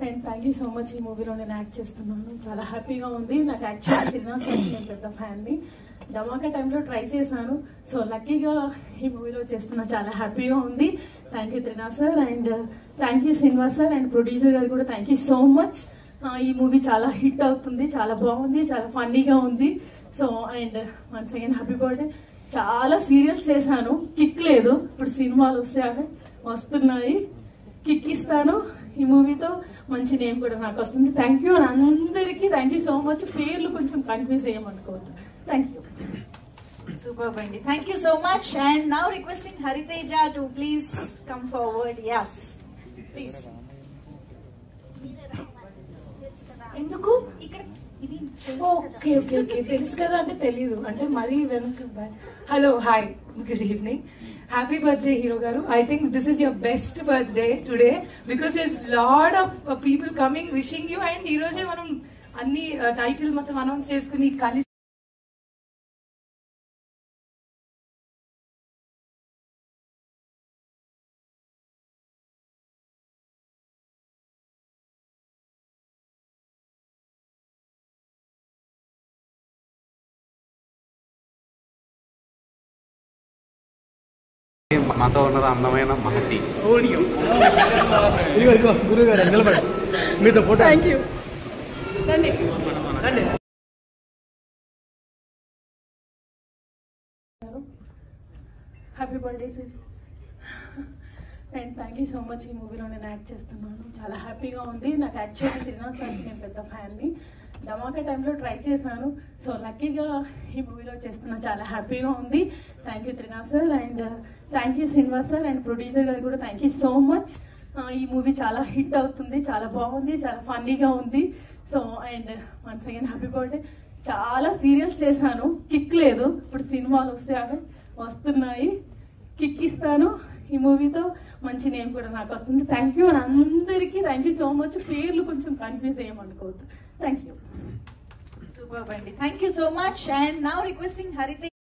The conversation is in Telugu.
And thank you so much. ఈ మూవీలో నేను యాక్ట్ చేస్తున్నాను, చాలా హ్యాపీగా ఉంది. నాకు యాక్చువల్లీ త్రినాథ్ నేను పెద్ద ఫ్యాన్ని. ధమాకా టైంలో ట్రై చేశాను, సో లక్కీగా ఈ మూవీలో చేస్తున్నా, చాలా హ్యాపీగా ఉంది. Thank you Trinath sir, and thank you Srinivas sir and producer గారు కూడా థ్యాంక్ యూ సో మచ్. ఈ మూవీ చాలా హిట్ అవుతుంది, చాలా బాగుంది, చాలా ఫన్నీగా ఉంది. So and once again happy birthday. చాలా సీరియల్స్ చేశాను, కిక్ లేదు. ఇప్పుడు సినిమాలు వస్తున్నాయి, కిక్ ఇస్తాను. ఈ మూవీతో మంచి నేమ్ కూడా నాకు వస్తుంది. థ్యాంక్ యూ అందరికీ, థ్యాంక్ యూ సో మచ్. పేర్లు కొంచెం కన్ఫ్యూజ్ చేయమనుకోవద్దు. Thank you. Superb Bandi. Thank you so much. And now requesting Hariteja to please come forward. Yes, please. ఎందుకు ఇక్కడ ఇది ఓకే ఓకే ఓకే తెలుసు కదా అంటే తెలీదు అంటే మరీ వెనక. Hello, hi, good evening. Happy birthday hero గారు. I think this is your best birthday today because there's lot of people coming wishing you, and ఈ రోజే మనం అన్ని టైటిల్ మొత్తం అనౌన్స్ చేసుకుని కలిసి మాతో ఉన్నది అందమైన మహతి. గురుగారు నిలబడి మీతో photo. Thank you. Happy birthday sir, and thank you so much. ఈ మూవీలో నేను యాక్ట్ చేస్తున్నాను, చాలా హ్యాపీగా ఉంది. నాకు యాక్చువల్లీ త్రినాథ్ సార్ నేను పెద్ద ఫ్యాన్ని. ధమాకా టైంలో ట్రై చేశాను, సో లక్కీగా ఈ మూవీలో చేస్తున్నా, చాలా హ్యాపీగా ఉంది. Thank you Trinath sir, and thank you Srinivas sir and producer గారు కూడా థ్యాంక్ యూ సో మచ్. ఈ మూవీ చాలా హిట్ అవుతుంది, చాలా బాగుంది, చాలా ఫన్నీగా ఉంది. So and once again happy birthday. చాలా సీరియల్స్ చేశాను, కిక్ లేదు. ఇప్పుడు సినిమాలు వస్తున్నాయి, కిక్ ఇస్తాను. ఈ మూవీతో మంచి నేమ్ కూడా నాకు వస్తుంది. థ్యాంక్ యూ అందరికీ, థ్యాంక్ యూ సో మచ్. పేర్లు కొంచెం కన్ఫ్యూజ్ చేయమనుకోవద్దు. Thank you. Superb Bandi. Thank you so much. And now requesting Hariteja.